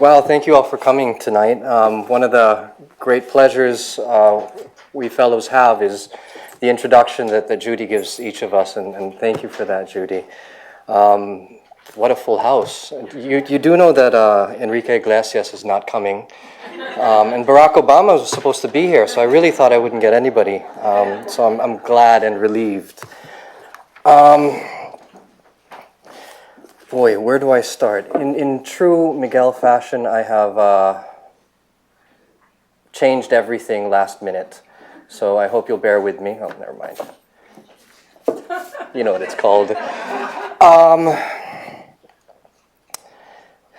Well, thank you all for coming tonight. One of the great pleasures we fellows have is the introduction that Judy gives each of us, and thank you for that, Judy. What a full house. You do know that Enrique Iglesias is not coming, and Barack Obama was supposed to be here, so I really thought I wouldn't get anybody. So I'm glad and relieved. Boy, where do I start? In true Miguel fashion, I have changed everything last minute. So I hope you'll bear with me. Oh, never mind. You know what it's called.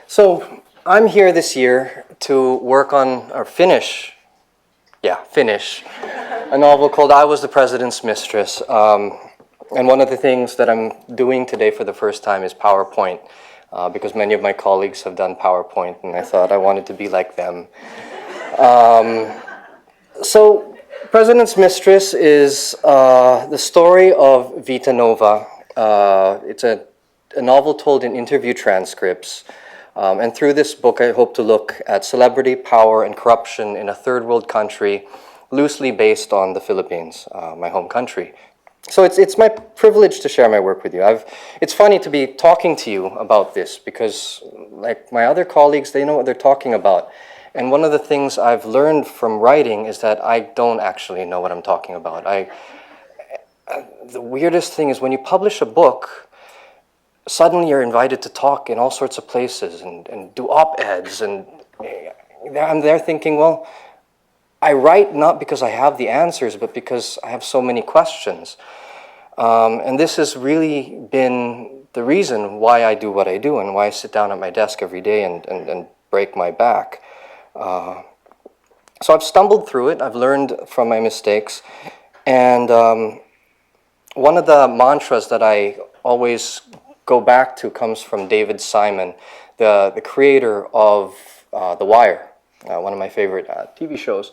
So I'm here this year to work on, or finish a novel called I Was the President's Mistress. And one of the things that I'm doing today for the first time is PowerPoint, because many of my colleagues have done PowerPoint, and I thought I wanted to be like them. So, President's Mistress is the story of Vita Nova. It's a novel told in interview transcripts. And through this book, I hope to look at celebrity, power, and corruption in a third world country, loosely based on the Philippines, my home country. So it's my privilege to share my work with you. It's funny to be talking to you about this because, like my other colleagues, they know what they're talking about. And one of the things I've learned from writing is that I don't actually know what I'm talking about. The weirdest thing is when you publish a book, suddenly you're invited to talk in all sorts of places and do op-eds. And I'm there thinking, well, I write not because I have the answers, but because I have so many questions. And this has really been the reason why I do what I do and why I sit down at my desk every day and break my back. So I've stumbled through it. I've learned from my mistakes. And one of the mantras that I always go back to comes from David Simon, the creator of The Wire, one of my favorite TV shows.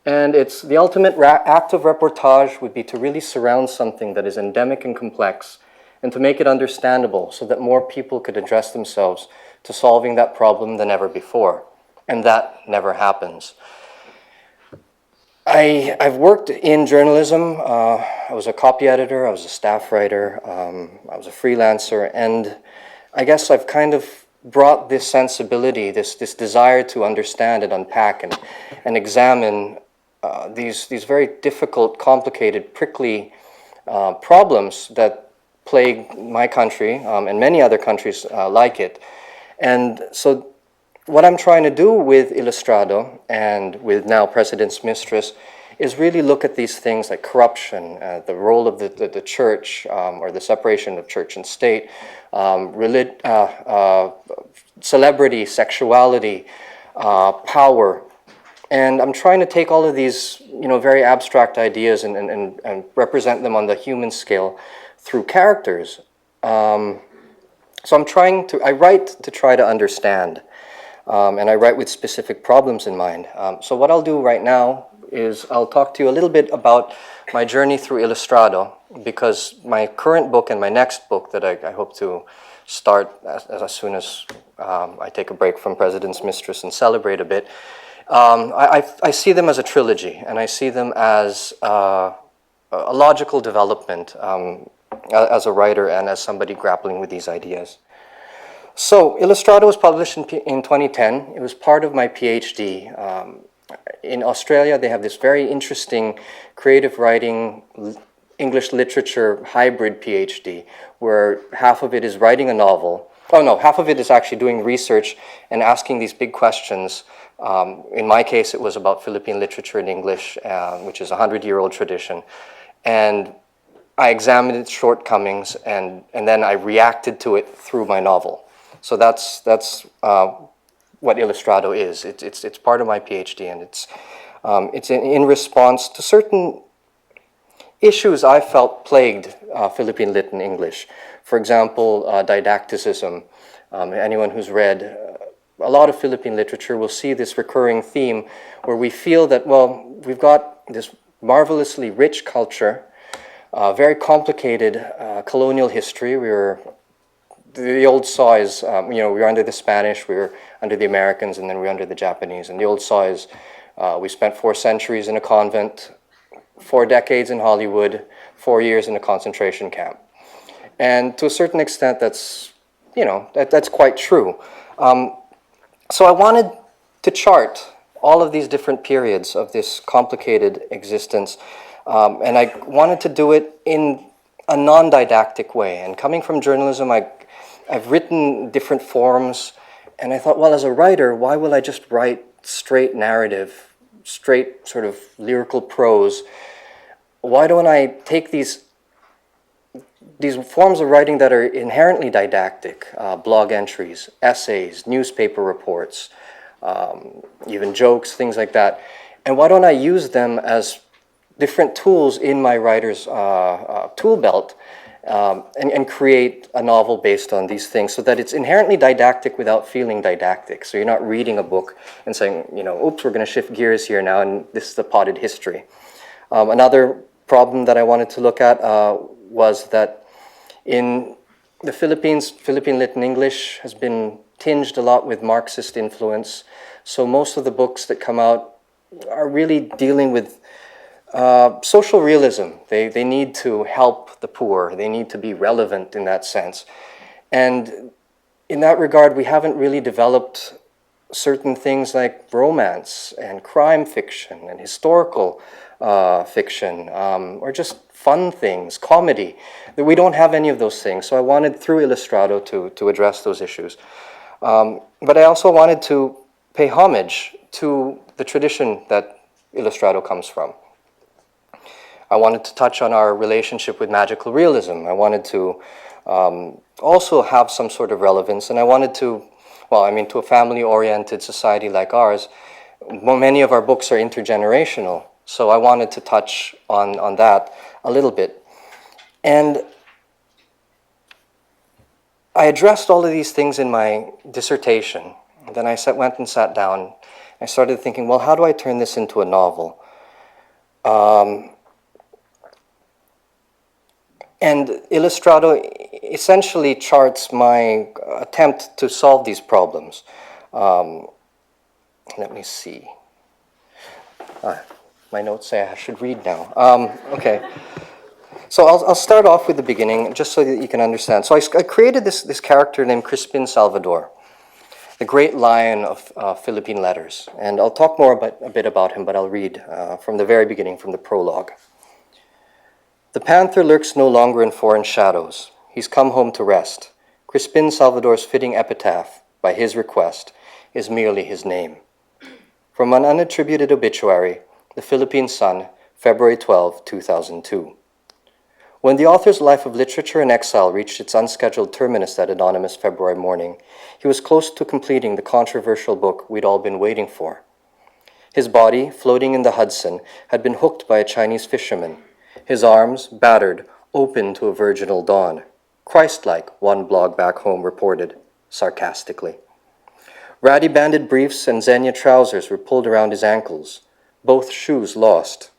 And it's the ultimate act of reportage would be to really surround something that is endemic and complex and to make it understandable so that more people could address themselves to solving that problem than ever before. And that never happens. I've worked in journalism. I was a copy editor, I was a staff writer, I was a freelancer, and I guess I've kind of brought this sensibility, this desire to understand and unpack and examine these very difficult, complicated, prickly problems that plague my country and many other countries like it. And so what I'm trying to do with Ilustrado and with now President's Mistress is really look at these things like corruption, the role of the church or the separation of church and state, celebrity, sexuality, power. And I'm trying to take all of these, very abstract ideas and represent them on the human scale through characters. So I write to try to understand, and I write with specific problems in mind. So what I'll do right now is I'll talk to you a little bit about my journey through Ilustrado, because my current book and my next book that I hope to start as soon as I take a break from President's Mistress and celebrate a bit, I see them as a trilogy, and I see them as a logical development as a writer and as somebody grappling with these ideas. So, Ilustrado was published in 2010. It was part of my PhD. In Australia, they have this very interesting creative writing English literature hybrid PhD, where half of it is writing a novel. Oh no, half of it is actually doing research and asking these big questions. In my case, it was about Philippine literature in English, which is a 100-year-old tradition. And I examined its shortcomings, and then I reacted to it through my novel. So that's what Ilustrado is. It's part of my PhD, and it's in response to certain issues I felt plagued Philippine Lit in English. For example, didacticism. Anyone who's read a lot of Philippine literature will see this recurring theme where we feel that, well, we've got this marvelously rich culture, very complicated colonial history. We were the old saw is, we were under the Spanish, we were under the Americans, and then we were under the Japanese. And the old saw is, we spent 4 centuries in a convent, 4 decades in Hollywood, 4 years in a concentration camp. And to a certain extent, that's, that's quite true. So I wanted to chart all of these different periods of this complicated existence, and I wanted to do it in a non-didactic way. And coming from journalism, I've written different forms, and I thought, well, as a writer, why will I just write straight narrative, straight sort of lyrical prose? Why don't I take these forms of writing that are inherently didactic, blog entries, essays, newspaper reports, even jokes, things like that, and why don't I use them as different tools in my writer's tool belt, and create a novel based on these things so that it's inherently didactic without feeling didactic. So you're not reading a book and saying, oops, we're going to shift gears here now, and this is the potted history. Another problem that I wanted to look at was that in the Philippines, Philippine Lit and English has been tinged a lot with Marxist influence. So most of the books that come out are really dealing with social realism. They need to help the poor. They need to be relevant in that sense. And in that regard, we haven't really developed certain things like romance and crime fiction and historical fiction, or just fun things, comedy. We don't have any of those things. So I wanted, through Illustrado, to address those issues. But I also wanted to pay homage to the tradition that Illustrado comes from. I wanted to touch on our relationship with magical realism. I wanted to also have some sort of relevance, and I wanted to, to a family-oriented society like ours, many of our books are intergenerational, so I wanted to touch on that a little bit. And I addressed all of these things in my dissertation. Then I went and sat down. I started thinking, well, how do I turn this into a novel? And Illustrado essentially charts my attempt to solve these problems. Let me see. My notes say I should read now. Okay. So I'll start off with the beginning, just so that you can understand. So I created this character named Crispin Salvador, the great lion of Philippine letters. And I'll talk more a bit about him, but I'll read from the very beginning, from the prologue. The panther lurks no longer in foreign shadows. He's come home to rest. Crispin Salvador's fitting epitaph, by his request, is merely his name. From an unattributed obituary, The Philippine Sun, February 12, 2002. When the author's life of literature in exile reached its unscheduled terminus that anonymous February morning, he was close to completing the controversial book we'd all been waiting for. His body, floating in the Hudson, had been hooked by a Chinese fisherman. His arms, battered, open to a virginal dawn. Christ-like, one blog back home reported, sarcastically. Ratty banded briefs and Xenia trousers were pulled around his ankles, both shoes lost.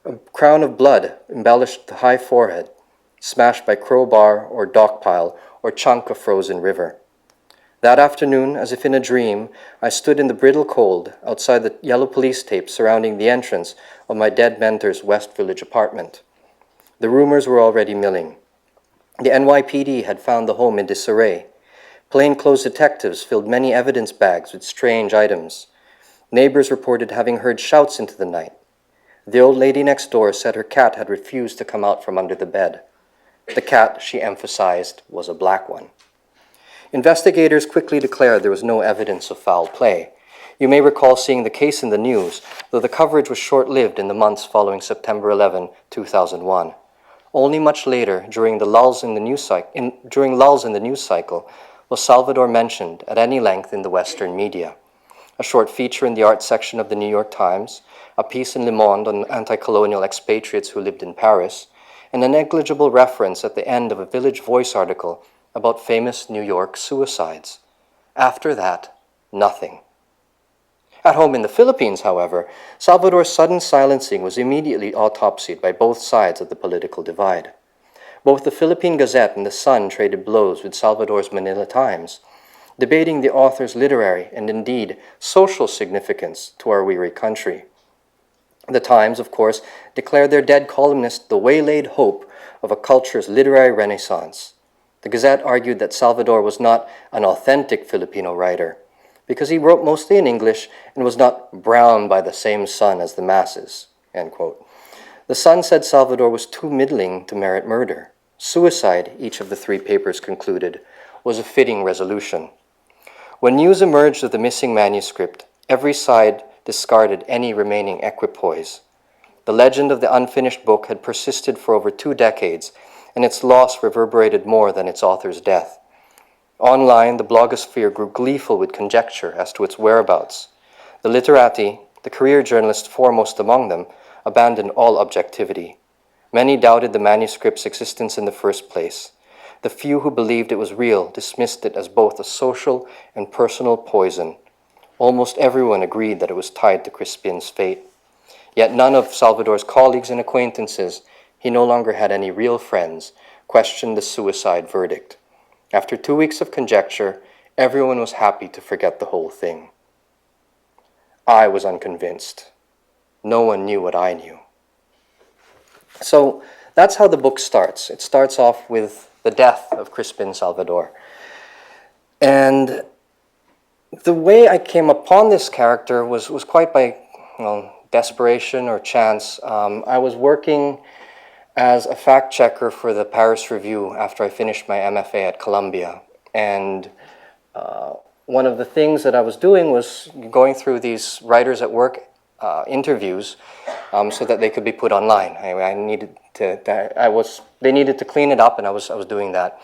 A crown of blood embellished the high forehead, smashed by crowbar or dock pile or chunk of frozen river. That afternoon, as if in a dream, I stood in the brittle cold outside the yellow police tape surrounding the entrance of my dead mentor's West Village apartment. The rumors were already milling. The NYPD had found the home in disarray. Plainclothes detectives filled many evidence bags with strange items. Neighbors reported having heard shouts into the night. The old lady next door said her cat had refused to come out from under the bed. The cat, she emphasized, was a black one. Investigators quickly declared there was no evidence of foul play. You may recall seeing the case in the news, though the coverage was short-lived in the months following September 11, 2001. Only much later, during lulls in the news cycle, was Salvador mentioned at any length in the Western media. A short feature in the art section of the New York Times, a piece in Le Monde on anti-colonial expatriates who lived in Paris, and a negligible reference at the end of a Village Voice article about famous New York suicides. After that, nothing. At home in the Philippines, however, Salvador's sudden silencing was immediately autopsied by both sides of the political divide. Both the Philippine Gazette and the Sun traded blows with Salvador's Manila Times, debating the author's literary and indeed social significance to our weary country. The Times, of course, declared their dead columnist the waylaid hope of a culture's literary renaissance. The Gazette argued that Salvador was not an authentic Filipino writer because he wrote mostly in English and was not browned by the same sun as the masses, end quote. The Sun said Salvador was too middling to merit murder. Suicide, each of the three papers concluded, was a fitting resolution. When news emerged of the missing manuscript, every side discarded any remaining equipoise. The legend of the unfinished book had persisted for over 2 decades, and its loss reverberated more than its author's death. Online, the blogosphere grew gleeful with conjecture as to its whereabouts. The literati, the career journalists foremost among them, abandoned all objectivity. Many doubted the manuscript's existence in the first place. The few who believed it was real dismissed it as both a social and personal poison. Almost everyone agreed that it was tied to Crispin's fate. Yet none of Salvador's colleagues and acquaintances, he no longer had any real friends, questioned the suicide verdict. After 2 weeks of conjecture, everyone was happy to forget the whole thing. I was unconvinced. No one knew what I knew. So that's how the book starts. It starts off with the death of Crispin Salvador. And the way I came upon this character was quite by desperation or chance. I was working as a fact checker for the Paris Review after I finished my MFA at Columbia. And one of the things that I was doing was going through these writers at work interviews so that they could be put online. They needed to clean it up, and I was doing that.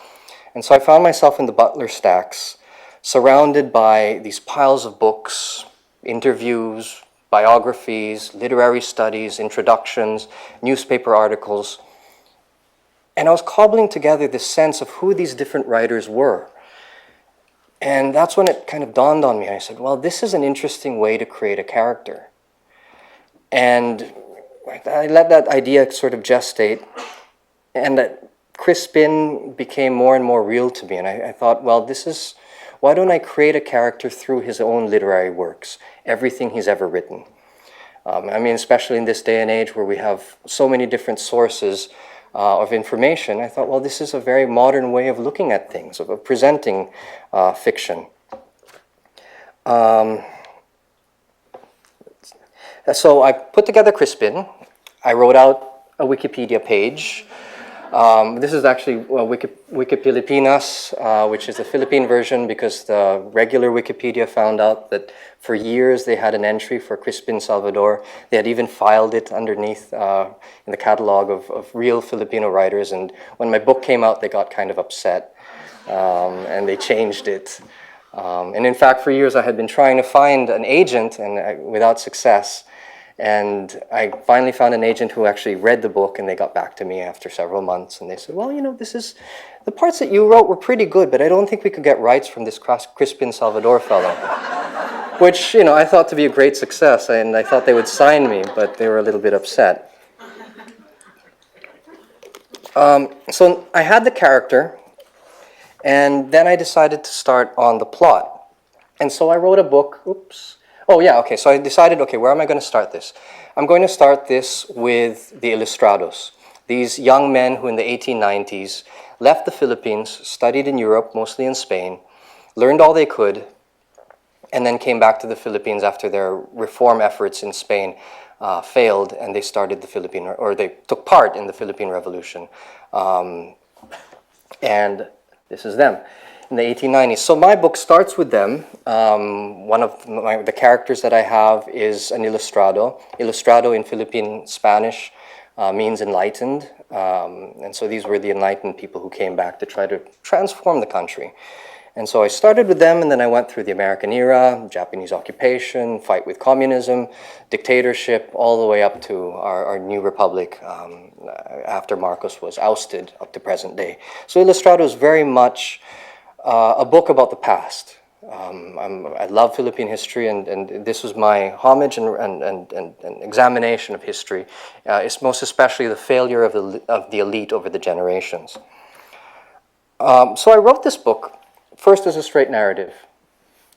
And so I found myself in the Butler stacks, surrounded by these piles of books, interviews, biographies, literary studies, introductions, newspaper articles. And I was cobbling together this sense of who these different writers were. And that's when it kind of dawned on me. I said, well, this is an interesting way to create a character. And I let that idea sort of gestate, and that Crispin became more and more real to me. And I thought, well, why don't I create a character through his own literary works, everything he's ever written? Especially in this day and age where we have so many different sources of information, I thought, well, this is a very modern way of looking at things, of presenting fiction. So I put together Crispin. I wrote out a Wikipedia page. This is actually Wikipilipinas, which is the Philippine version, because the regular Wikipedia found out that for years they had an entry for Crispin Salvador. They had even filed it underneath in the catalog of real Filipino writers. And when my book came out, they got kind of upset, and they changed it. And in fact, for years I had been trying to find an agent, and without success. And I finally found an agent who actually read the book, and they got back to me after several months, and they said, well, the parts that you wrote were pretty good, but I don't think we could get rights from this Crispin Salvador fellow. Which, I thought to be a great success, and I thought they would sign me, but they were a little bit upset. So I had the character, and then I decided to start on the plot. And so I wrote a book, so I decided, where am I going to start this? I'm going to start this with the Ilustrados, these young men who in the 1890s left the Philippines, studied in Europe, mostly in Spain, learned all they could, and then came back to the Philippines after their reform efforts in Spain failed, and they started they took part in the Philippine Revolution. And this is them. In the 1890s. So my book starts with them. One of the characters that I have is an ilustrado. Ilustrado in Philippine Spanish means enlightened. And so these were the enlightened people who came back to try to transform the country. And so I started with them, and then I went through the American era, Japanese occupation, fight with communism, dictatorship, all the way up to our new republic after Marcos was ousted up to present day. So Ilustrado is very much a book about the past. I love Philippine history, and this was my homage and examination of history. It's most especially the failure of the elite over the generations. So I wrote this book first as a straight narrative,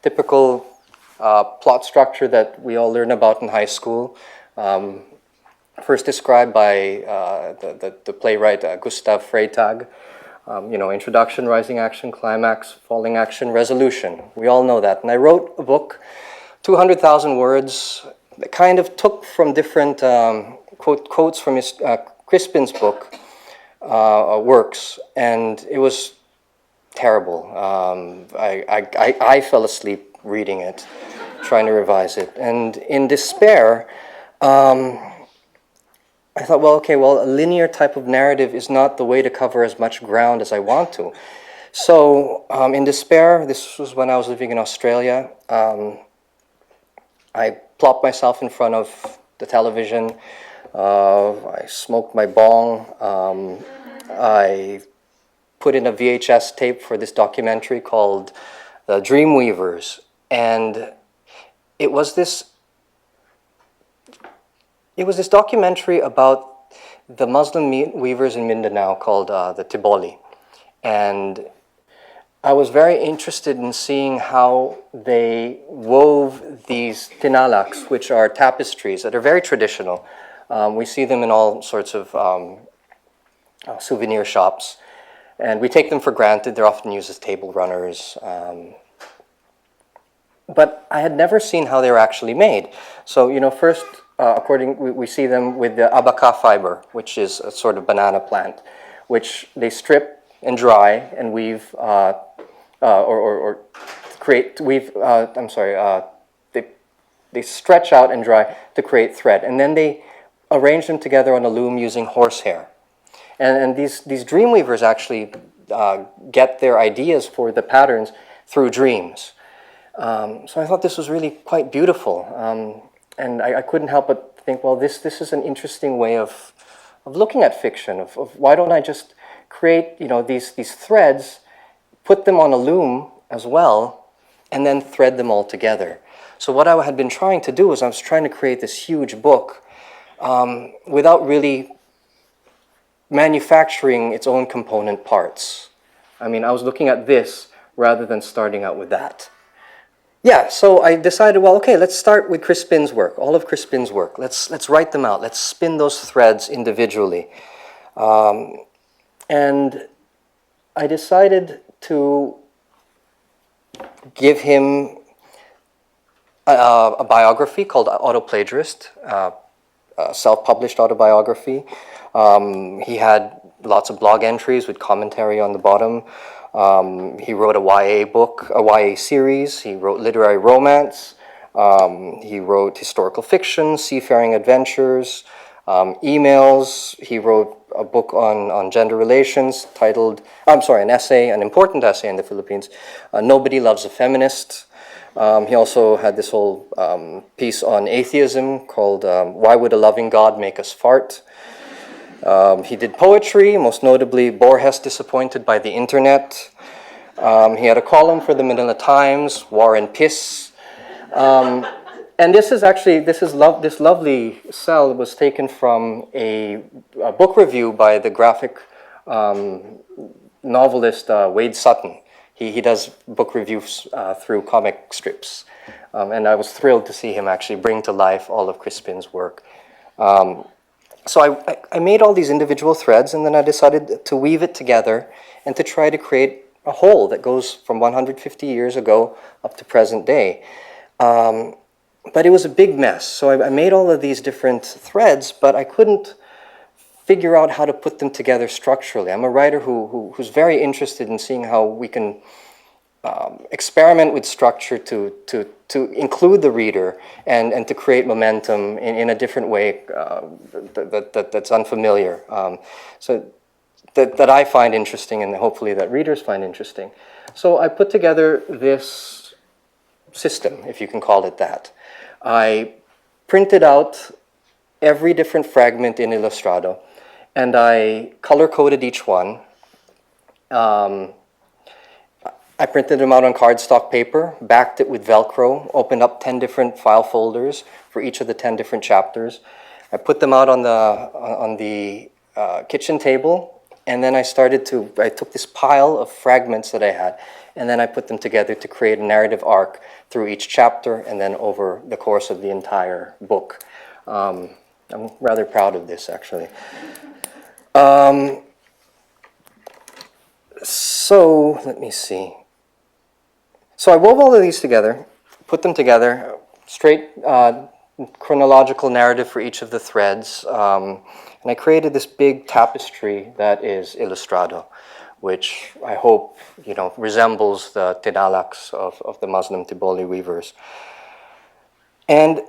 typical plot structure that we all learn about in high school. First described by the playwright Gustav Freytag. Introduction, rising action, climax, falling action, resolution. We all know that. And I wrote a book, 200,000 words, that kind of took from different quotes from Crispin's book, works, and it was terrible. I fell asleep reading it, trying to revise it. And in despair, I thought, a linear type of narrative is not the way to cover as much ground as I want to. So, in despair, this was when I was living in Australia, I plopped myself in front of the television, I smoked my bong, I put in a VHS tape for this documentary called The Dreamweavers, and it was this documentary about the Muslim weavers in Mindanao called the Tiboli. And I was very interested in seeing how they wove these tinalaks, which are tapestries that are very traditional. We see them in all sorts of souvenir shops. And we take them for granted. They're often used as table runners. But I had never seen how they were actually made. So, first, we see them with the abaca fiber, which is a sort of banana plant, which they strip and dry and weave, they stretch out and dry to create thread. And then they arrange them together on a loom using horsehair. And these dreamweavers actually get their ideas for the patterns through dreams. So I thought this was really quite beautiful. And I couldn't help but think, this is an interesting way of looking at fiction, of why don't I just create, these threads, put them on a loom as well, and then thread them all together. So what I had been trying to do is I was trying to create this huge book without really manufacturing its own component parts. I mean, I was looking at this rather than starting out with that. Yeah, so I decided, let's start with Crispin's work, all of Crispin's work. Let's write them out. Let's spin those threads individually. And I decided to give him a biography called Autoplagiarist, a self-published autobiography. He had lots of blog entries with commentary on the bottom. He wrote a YA book, a YA series. He wrote literary romance. He wrote historical fiction, seafaring adventures, emails. He wrote a book on gender relations titled, an important essay in the Philippines, Nobody Loves a Feminist. He also had this whole piece on atheism called Why Would a Loving God Make Us Fart? He did poetry, most notably Borges Disappointed by the Internet. He had a column for the Manila Times, War and Piss. And this lovely cell was taken from a book review by the graphic novelist Wade Sutton. He does book reviews through comic strips. And I was thrilled to see him actually bring to life all of Crispin's work. So I made all these individual threads, and then I decided to weave it together and to try to create a whole that goes from 150 years ago up to present day. But it was a big mess. So I made all of these different threads, but I couldn't figure out how to put them together structurally. I'm a writer who's very interested in seeing how we can experiment with structure to include the reader and to create momentum in a different way that's unfamiliar. So that I find interesting, and hopefully that readers find interesting. So I put together this system, if you can call it that. I printed out every different fragment in Illustrado, and I color-coded each one. I printed them out on cardstock paper, backed it with Velcro, opened up 10 different file folders for each of the 10 different chapters. I put them out on the kitchen table, and then I took this pile of fragments that I had, and then I put them together to create a narrative arc through each chapter and then over the course of the entire book. I'm rather proud of this, actually. So, let me see. So I wove all of these together, put them together, straight chronological narrative for each of the threads, and I created this big tapestry that is Ilustrado, which I hope, resembles the tinalaks of the Muslim Tiboli weavers. And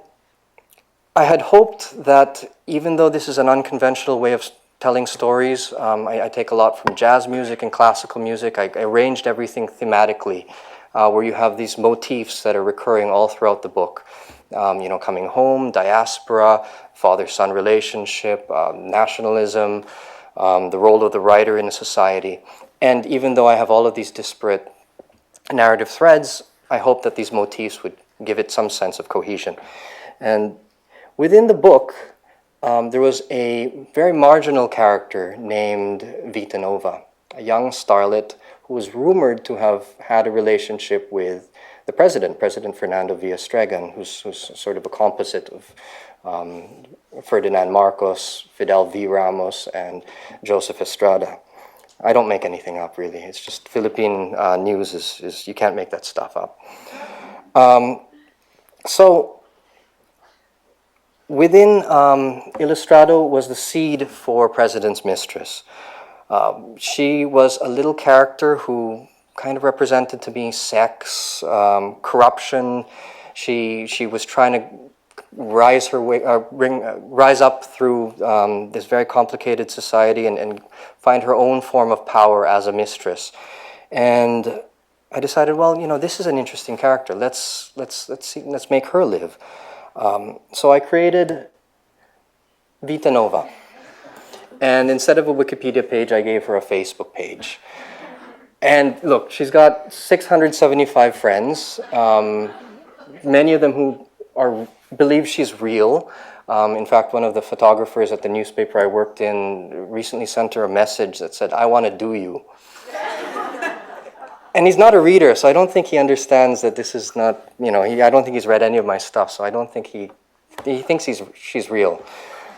I had hoped that even though this is an unconventional way of telling stories, I take a lot from jazz music and classical music. I arranged everything thematically, where you have these motifs that are recurring all throughout the book. Coming home, diaspora, father-son relationship, nationalism, the role of the writer in a society. And even though I have all of these disparate narrative threads, I hope that these motifs would give it some sense of cohesion. And within the book, there was a very marginal character named Vita Nova, a young starlet who was rumored to have had a relationship with the President Fernando Villastregan, who's sort of a composite of Ferdinand Marcos, Fidel V. Ramos, and Joseph Estrada. I don't make anything up, really. It's just Philippine news is you can't make that stuff up. So within Ilustrado was the seed for President's Mistress. She was a little character who kind of represented to me sex, corruption. She was trying to rise up through this very complicated society and find her own form of power as a mistress. And I decided, well, this is an interesting character. Let's make her live. So I created Vita Nova. And instead of a Wikipedia page, I gave her a Facebook page. And look, she's got 675 friends, many of them who believe she's real. In fact, one of the photographers at the newspaper I worked in recently sent her a message that said, "I want to do you." And he's not a reader, so I don't think he understands that this is not, I don't think he's read any of my stuff, so I don't think he thinks she's real.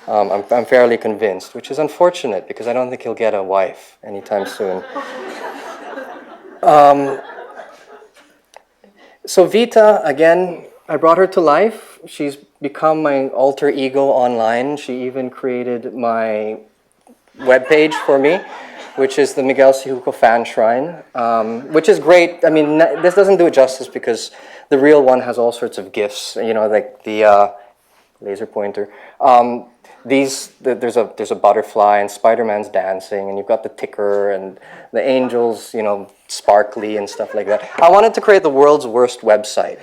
I'm fairly convinced, which is unfortunate because I don't think he'll get a wife anytime soon. So Vita, again, I brought her to life. She's become my alter ego online. She even created my webpage for me, which is the Miguel Syjuco fan shrine, which is great. I mean, this doesn't do it justice because the real one has all sorts of gifts, like the laser pointer. There's a butterfly and Spider-Man's dancing, and you've got the ticker and the angels, sparkly and stuff like that. I wanted to create the world's worst website.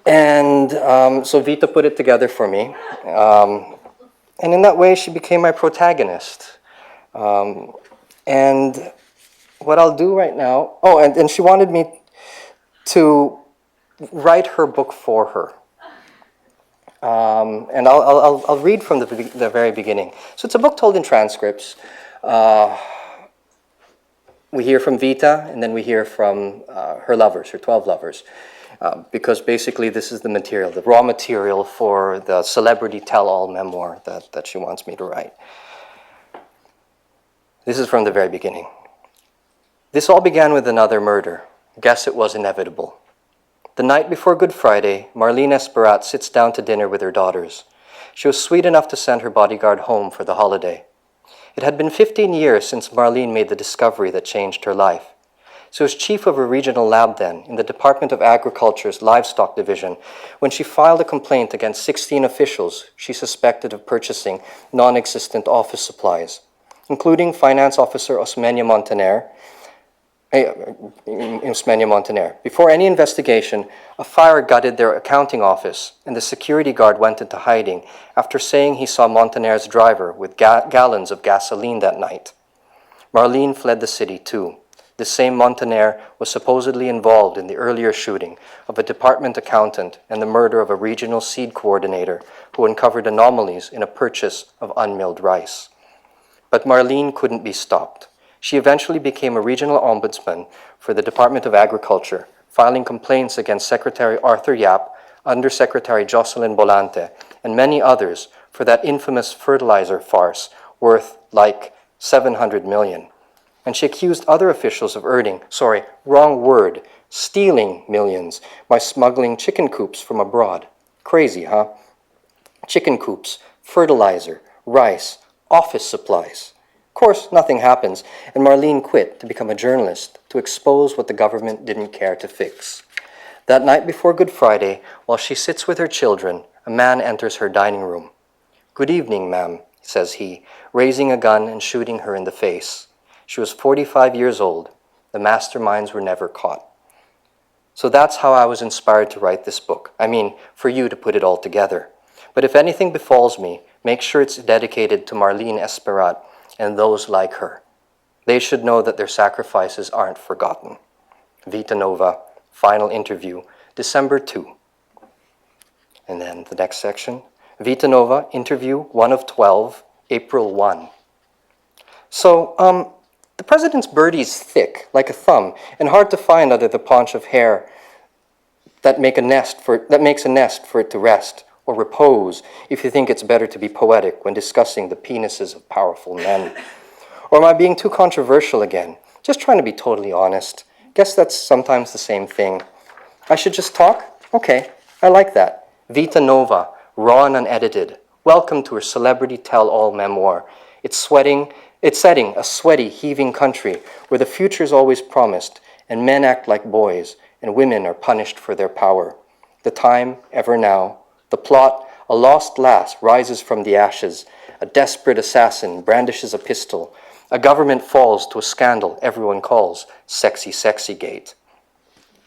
And so Vita put it together for me. And in that way, she became my protagonist. And what I'll do right now, and she wanted me to write her book for her. And I'll read from the very beginning. So it's a book told in transcripts. We hear from Vita, and then we hear from her lovers, her 12 lovers. Because basically this is the material, the raw material for the celebrity tell-all memoir that she wants me to write. This is from the very beginning. This all began with another murder. Guess it was inevitable. The night before Good Friday, Marlene Esperat sits down to dinner with her daughters. She was sweet enough to send her bodyguard home for the holiday. It had been 15 years since Marlene made the discovery that changed her life. She was chief of a regional lab then, in the Department of Agriculture's Livestock Division, when she filed a complaint against 16 officials she suspected of purchasing non-existent office supplies, including Finance Officer Osmeña Montaner. Before any investigation, a fire gutted their accounting office, and the security guard went into hiding after saying he saw Montaner's driver with gallons of gasoline that night. Marlene fled the city too. This same Montaner was supposedly involved in the earlier shooting of a department accountant and the murder of a regional seed coordinator who uncovered anomalies in a purchase of unmilled rice. But Marlene couldn't be stopped. She eventually became a regional ombudsman for the Department of Agriculture, filing complaints against Secretary Arthur Yap, Undersecretary Jocelyn Bolante, and many others for that infamous fertilizer farce worth like 700 million. And she accused other officials of stealing millions by smuggling chicken coops from abroad. Crazy, huh? Chicken coops, fertilizer, rice, office supplies. Of course, nothing happens, and Marlene quit to become a journalist to expose what the government didn't care to fix. That night before Good Friday, while she sits with her children, a man enters her dining room. "Good evening, ma'am," says he, raising a gun and shooting her in the face. She was 45 years old. The masterminds were never caught. So that's how I was inspired to write this book. I mean, for you to put it all together. But if anything befalls me, make sure it's dedicated to Marlene Esperat and those like her. They should know that their sacrifices aren't forgotten. Vita Nova, final interview, December 2. And then the next section, Vita Nova, interview 1 of 12, April 1. So, the president's birdie's thick, like a thumb, and hard to find under the paunch of hair that makes a nest for it to rest or repose if you think it's better to be poetic when discussing the penises of powerful men. Or am I being too controversial again? Just trying to be totally honest. Guess that's sometimes the same thing. I should just talk? Okay, I like that. Vita Nova, raw and unedited. Welcome to her celebrity tell-all memoir. It's setting a sweaty, heaving country where the future is always promised and men act like boys and women are punished for their power. The time, ever now. The plot, a lost lass rises from the ashes. A desperate assassin brandishes a pistol. A government falls to a scandal everyone calls Sexy Sexy Gate.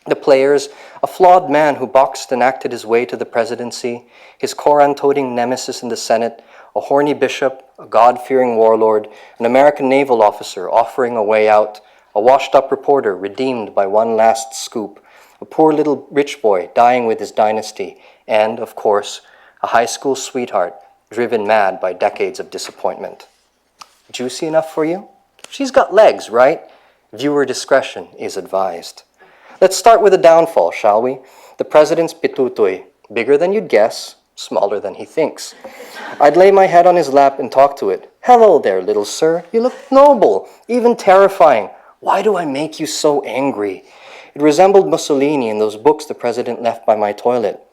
The players, a flawed man who boxed and acted his way to the presidency, his Koran-toting nemesis in the Senate, a horny bishop, a God-fearing warlord, an American naval officer offering a way out, a washed-up reporter redeemed by one last scoop, a poor little rich boy dying with his dynasty, and, of course, a high school sweetheart driven mad by decades of disappointment. Juicy enough for you? She's got legs, right? Viewer discretion is advised. Let's start with a downfall, shall we? The president's pitutoy, bigger than you'd guess, smaller than he thinks. I'd lay my head on his lap and talk to it. "Hello there, little sir. You look noble, even terrifying. Why do I make you so angry?" It resembled Mussolini in those books the president left by my toilet.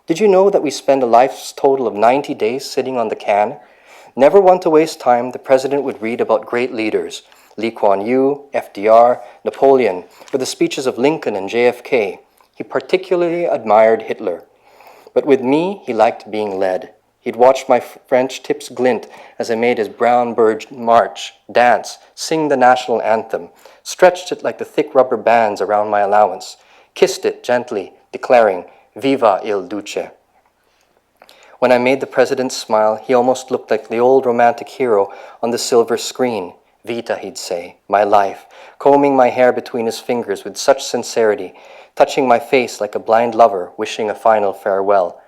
Did you know that we spend a life's total of 90 days sitting on the can? Never one to waste time, the president would read about great leaders, Lee Kuan Yew, FDR, Napoleon, or the speeches of Lincoln and JFK. He particularly admired Hitler. But with me, he liked being led. He'd watched my French tips glint as I made his brown bird march, dance, sing the national anthem, stretched it like the thick rubber bands around my allowance, kissed it gently, declaring, "Viva il Duce." When I made the president smile, he almost looked like the old romantic hero on the silver screen. "Vita," he'd say, "my life," combing my hair between his fingers with such sincerity, touching my face like a blind lover wishing a final farewell.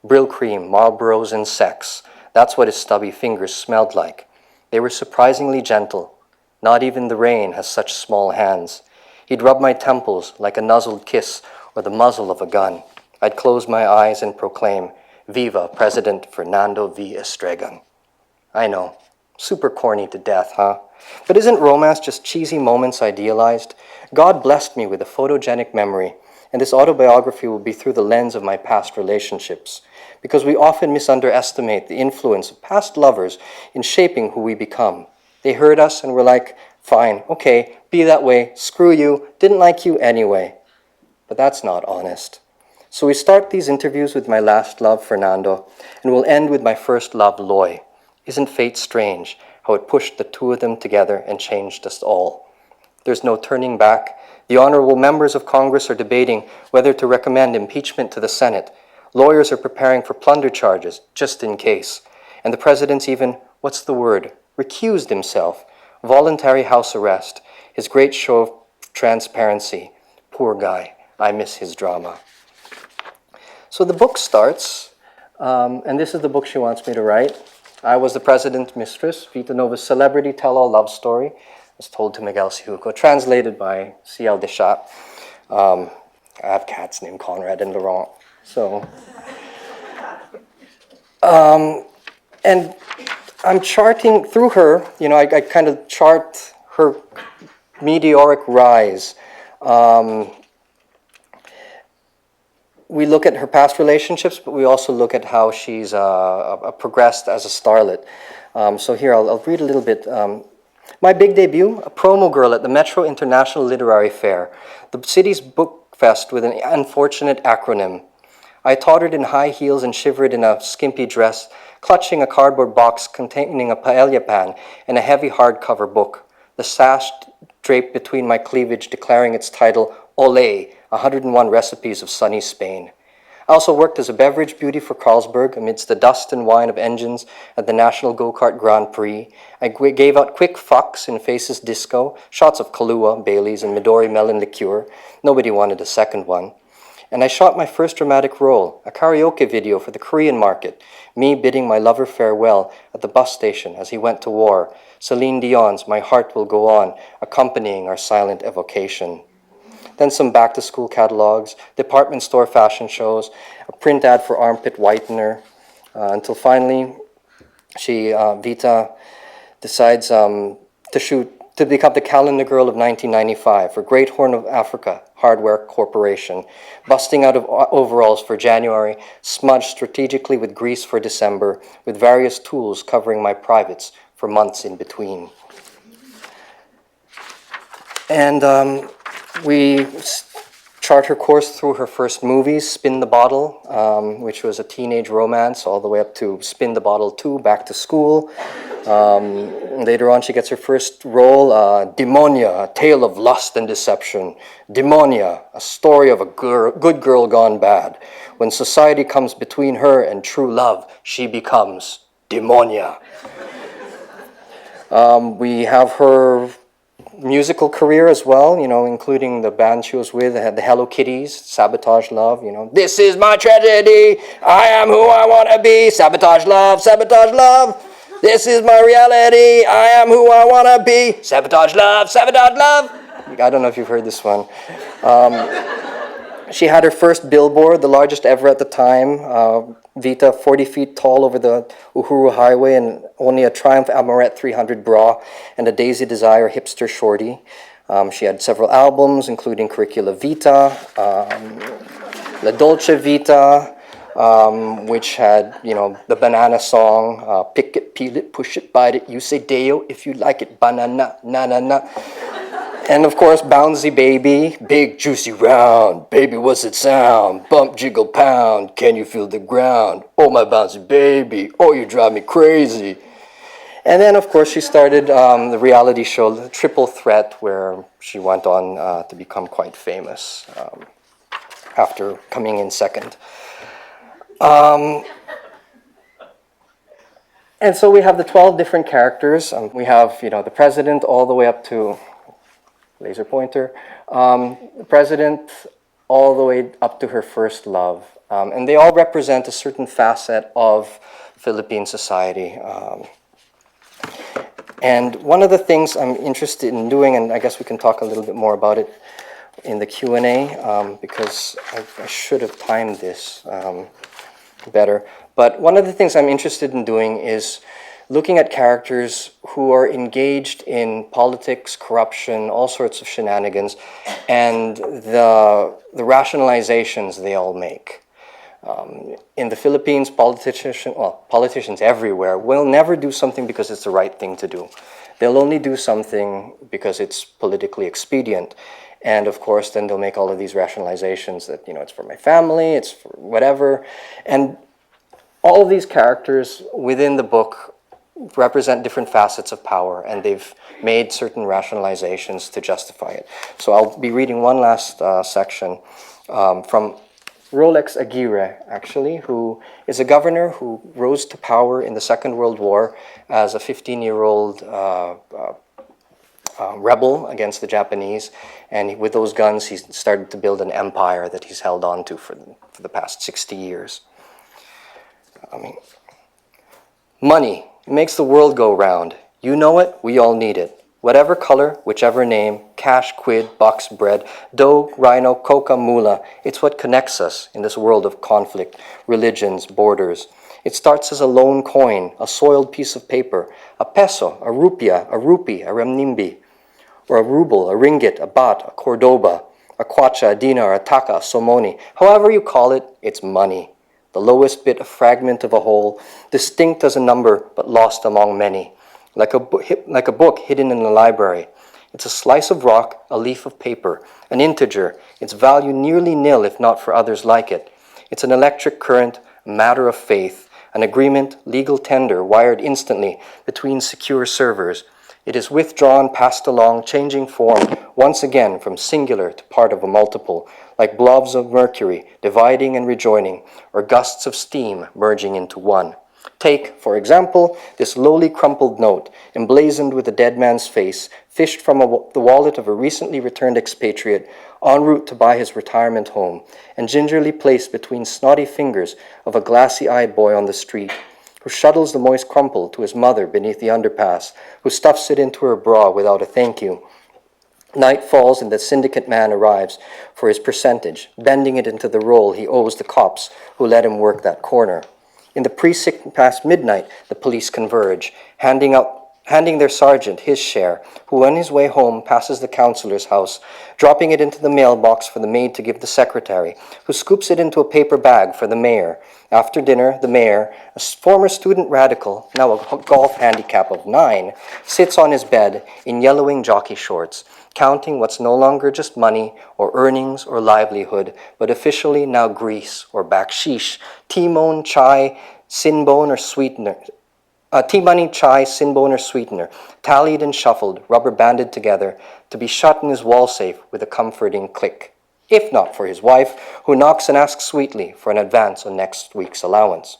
Brill cream, Marlboros, and sex. That's what his stubby fingers smelled like. They were surprisingly gentle. Not even the rain has such small hands. He'd rub my temples like a nuzzled kiss or the muzzle of a gun. I'd close my eyes and proclaim, "Viva President Fernando V. Estregan." I know, super corny to death, huh? But isn't romance just cheesy moments idealized? God blessed me with a photogenic memory, and this autobiography will be through the lens of my past relationships, because we often misunderestimate the influence of past lovers in shaping who we become. They hurt us and we're like, "Fine, okay, be that way, screw you, didn't like you anyway." But that's not honest. So we start these interviews with my last love, Fernando, and we'll end with my first love, Loy. Isn't fate strange, how it pushed the two of them together and changed us all? There's no turning back. The honorable members of Congress are debating whether to recommend impeachment to the Senate. Lawyers are preparing for plunder charges, just in case. And the president's even, what's the word, recused himself. Voluntary house arrest, his great show of transparency. Poor guy. I miss his drama. So the book starts, and this is the book she wants me to write. I was the president, Mistress, Vita Nova's celebrity tell-all love story, as told to Miguel Syjuco, translated by C.L. Deschamps. I have cats named Conrad and Laurent. So, and I'm charting through her, I kind of chart her meteoric rise. We look at her past relationships, but we also look at how she's progressed as a starlet. So here, I'll read a little bit. My big debut, a promo girl at the Metro International Literary Fair, the city's book fest with an unfortunate acronym. I tottered in high heels and shivered in a skimpy dress, clutching a cardboard box containing a paella pan and a heavy hardcover book, the sash draped between my cleavage declaring its title, Olé, 101 Recipes of Sunny Spain. I also worked as a beverage beauty for Carlsberg amidst the dust and wine of engines at the National Go-Kart Grand Prix. I gave out quick fucks in Faces Disco, shots of Kahlua, Baileys, and Midori melon liqueur. Nobody wanted a second one. And I shot my first dramatic role, a karaoke video for the Korean market, me bidding my lover farewell at the bus station as he went to war, Celine Dion's My Heart Will Go On, accompanying our silent evocation. Then some back-to-school catalogs, department store fashion shows, a print ad for armpit whitener, until finally Vita decides to become the calendar girl of 1995 for Great Horn of Africa Hardware Corporation, busting out of overalls for January, smudged strategically with grease for December, with various tools covering my privates for months in between. And we chart her course through her first movies, Spin the Bottle, which was a teenage romance, all the way up to Spin the Bottle 2, Back to School. Later on, she gets her first role, Demonia, a tale of lust and deception. Demonia, a story of a good girl gone bad. When society comes between her and true love, she becomes Demonia. We have her musical career as well, including the band she was with, the Hello Kitties, Sabotage Love, This is my tragedy, I am who I want to be, sabotage love, sabotage love. This is my reality, I am who I want to be, sabotage love, sabotage love. I don't know if you've heard this one. She had her first billboard, the largest ever at the time, Vita, 40 feet tall over the Uhuru Highway, and only a Triumph Amoret 300 bra and a Daisy Desire hipster shorty. She had several albums, including Curricula Vita, La Dolce Vita, which had, the banana song, pick it, peel it, push it, bite it, you say Deo if you like it, banana, na na na. And of course, Bouncy Baby, big, juicy, round, baby, what's it sound? Bump, jiggle, pound, can you feel the ground? Oh, my bouncy baby, oh, you drive me crazy. And then, of course, she started the reality show, The Triple Threat, where she went on to become quite famous after coming in second. And so we have the 12 different characters. We have, the president all the way up to laser pointer, the president all the way up to her first love. And they all represent a certain facet of Philippine society. And one of the things I'm interested in doing, and I guess we can talk a little bit more about it in the Q&A, because I should have timed this better. But one of the things I'm interested in doing is looking at characters who are engaged in politics, corruption, all sorts of shenanigans, and the rationalizations they all make. In the Philippines, politicians everywhere will never do something because it's the right thing to do. They'll only do something because it's politically expedient. And of course, then they'll make all of these rationalizations that, it's for my family, it's for whatever. And all of these characters within the book represent different facets of power, and they've made certain rationalizations to justify it. So I'll be reading one last section from Rolex Aguirre, actually, who is a governor who rose to power in the Second World War as a 15-year-old rebel against the Japanese, and with those guns, he started to build an empire that he's held on to for the past 60 years. Money, it makes the world go round. You know it, we all need it. Whatever color, whichever name, cash, quid, bucks, bread, dough, rhino, coca, mula, it's what connects us in this world of conflict, religions, borders. It starts as a lone coin, a soiled piece of paper, a peso, a rupiah, a rupee, a renminbi, or a ruble, a ringgit, a baht, a cordoba, a kwacha, a dinar, a taka, a somoni. However you call it, it's money. The lowest bit, a fragment of a whole, distinct as a number, but lost among many. Like a book hidden in a library. It's a slice of rock, a leaf of paper, an integer, its value nearly nil if not for others like it. It's an electric current, a matter of faith, an agreement, legal tender, wired instantly between secure servers. It is withdrawn, passed along, changing form, once again from singular to part of a multiple, like blobs of mercury, dividing and rejoining, or gusts of steam merging into one. Take, for example, this lowly crumpled note, emblazoned with a dead man's face, fished from the wallet of a recently returned expatriate, en route to buy his retirement home, and gingerly placed between snotty fingers of a glassy-eyed boy on the street, who shuttles the moist crumple to his mother beneath the underpass, who stuffs it into her bra without a thank you. Night falls and the syndicate man arrives for his percentage, bending it into the roll he owes the cops who let him work that corner. In the precinct past midnight, the police converge, handing their sergeant his share, who on his way home passes the councillor's house, dropping it into the mailbox for the maid to give the secretary, who scoops it into a paper bag for the mayor. After dinner, the mayor, a former student radical, now a golf handicap of 9, sits on his bed in yellowing jockey shorts, counting what's no longer just money or earnings or livelihood, but officially now grease or baksheesh, tea-money, chai, sinbone or sweetener, tallied and shuffled, rubber banded together, to be shut in his wall safe with a comforting click. If not for his wife, who knocks and asks sweetly for an advance on next week's allowance.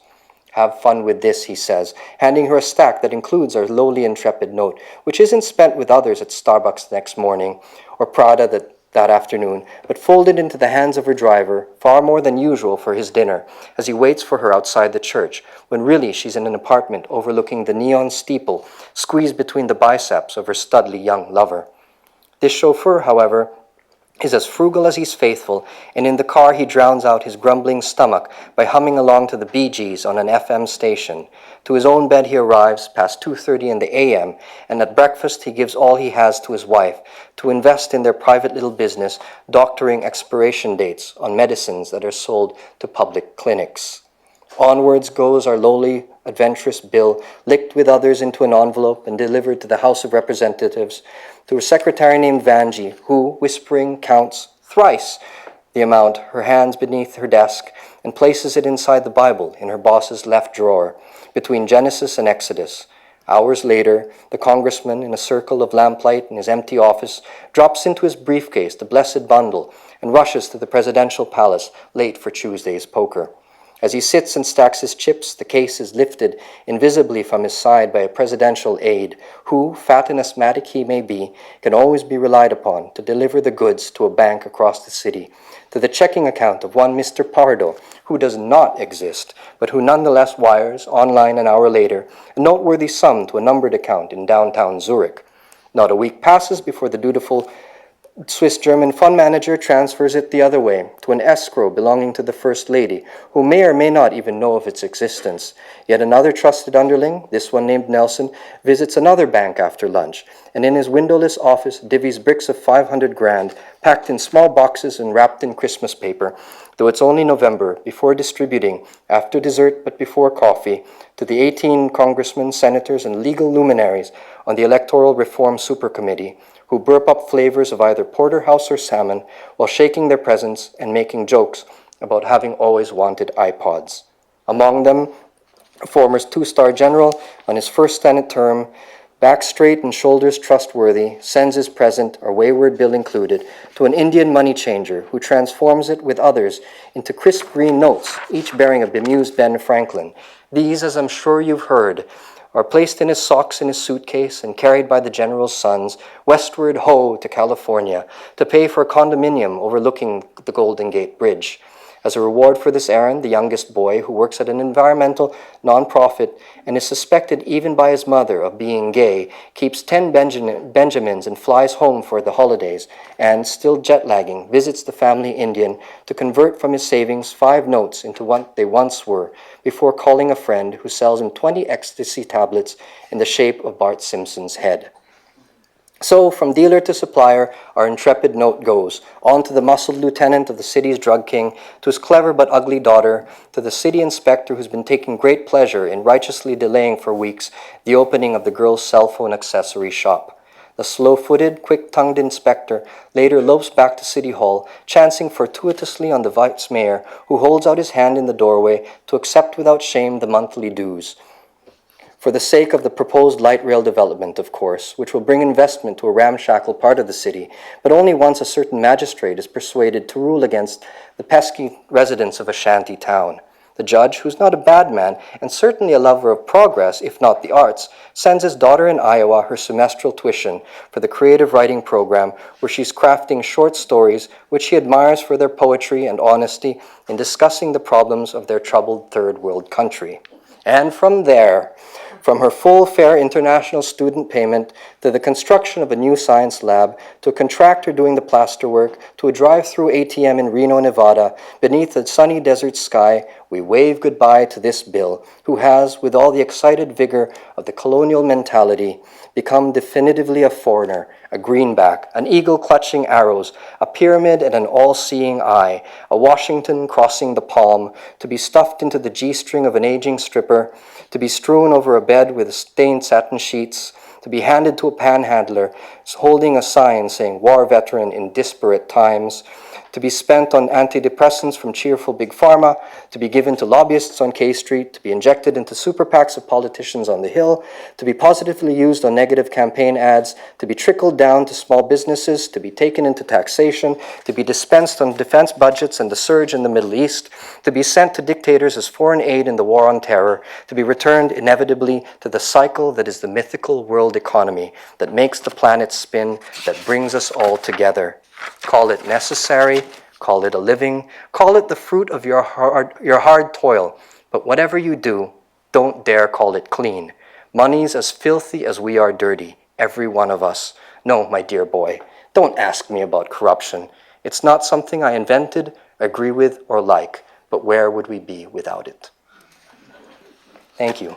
Have fun with this, he says, handing her a stack that includes our lowly intrepid note, which isn't spent with others at Starbucks next morning, or Prada that afternoon, but folded into the hands of her driver, far more than usual for his dinner, as he waits for her outside the church, when really she's in an apartment overlooking the neon steeple, squeezed between the biceps of her studly young lover. This chauffeur, however, is as frugal as he's faithful, and in the car he drowns out his grumbling stomach by humming along to the Bee Gees on an FM station. To his own bed he arrives past 2:30 in the a.m., and at breakfast he gives all he has to his wife to invest in their private little business, doctoring expiration dates on medicines that are sold to public clinics. Onwards goes our lowly, adventurous bill, licked with others into an envelope and delivered to the House of Representatives, to a secretary named Vanjie, who, whispering, counts thrice the amount, her hands beneath her desk, and places it inside the Bible in her boss's left drawer, between Genesis and Exodus. Hours later, the congressman, in a circle of lamplight in his empty office, drops into his briefcase the blessed bundle and rushes to the presidential palace, late for Tuesday's poker. As he sits and stacks his chips, the case is lifted invisibly from his side by a presidential aide who, fat and asthmatic he may be, can always be relied upon to deliver the goods to a bank across the city, to the checking account of one Mr. Pardo, who does not exist, but who nonetheless wires, online an hour later, a noteworthy sum to a numbered account in downtown Zurich. Not a week passes before the dutiful Swiss-German fund manager transfers it the other way, to an escrow belonging to the First Lady, who may or may not even know of its existence. Yet another trusted underling, this one named Nelson, visits another bank after lunch, and in his windowless office divvies bricks of 500 grand, packed in small boxes and wrapped in Christmas paper, though it's only November, before distributing, after dessert but before coffee, to the 18 congressmen, senators, and legal luminaries on the Electoral Reform Supercommittee, who burp up flavors of either porterhouse or salmon while shaking their presents and making jokes about having always wanted iPods. Among them, a former two-star general on his first Senate term, back straight and shoulders trustworthy, sends his present, or wayward bill included, to an Indian money changer who transforms it with others into crisp green notes, each bearing a bemused Ben Franklin. These, as I'm sure you've heard, or placed in his socks in his suitcase and carried by the general's sons westward ho to California to pay for a condominium overlooking the Golden Gate Bridge. As a reward for this errand, the youngest boy, who works at an environmental nonprofit and is suspected even by his mother of being gay, keeps 10 Benjamins and flies home for the holidays and, still jet-lagging, visits the family Indian to convert from his savings 5 notes into what they once were, before calling a friend who sells him 20 ecstasy tablets in the shape of Bart Simpson's head. So, from dealer to supplier, our intrepid note goes, on to the muscled lieutenant of the city's drug king, to his clever but ugly daughter, to the city inspector who's been taking great pleasure in righteously delaying for weeks the opening of the girl's cell phone accessory shop. The slow-footed, quick-tongued inspector later lopes back to City Hall, chancing fortuitously on the vice-mayor, who holds out his hand in the doorway to accept without shame the monthly dues. For the sake of the proposed light rail development, of course, which will bring investment to a ramshackle part of the city, but only once a certain magistrate is persuaded to rule against the pesky residents of a shanty town. The judge, who's not a bad man, and certainly a lover of progress, if not the arts, sends his daughter in Iowa her semestral tuition for the creative writing program, where she's crafting short stories which she admires for their poetry and honesty in discussing the problems of their troubled third world country. And from there, from her full fare international student payment to the construction of a new science lab, to a contractor doing the plaster work, to a drive-through ATM in Reno, Nevada, beneath a sunny desert sky, we wave goodbye to this Bill, who has, with all the excited vigor of the colonial mentality, become definitively a foreigner, a greenback, an eagle clutching arrows, a pyramid and an all-seeing eye, a Washington crossing the palm, to be stuffed into the G-string of an aging stripper, to be strewn over a bed with stained satin sheets, to be handed to a panhandler holding a sign saying war veteran in disparate times, to be spent on antidepressants from cheerful Big Pharma, to be given to lobbyists on K Street, to be injected into super PACs of politicians on the Hill, to be positively used on negative campaign ads, to be trickled down to small businesses, to be taken into taxation, to be dispensed on defense budgets and the surge in the Middle East, to be sent to dictators as foreign aid in the war on terror, to be returned inevitably to the cycle that is the mythical world economy that makes the planet spin, that brings us all together. Call it necessary, call it a living, call it the fruit of your hard toil. But whatever you do, don't dare call it clean. Money's as filthy as we are dirty, every one of us. No, my dear boy, don't ask me about corruption. It's not something I invented, agree with, or like, but where would we be without it? Thank you.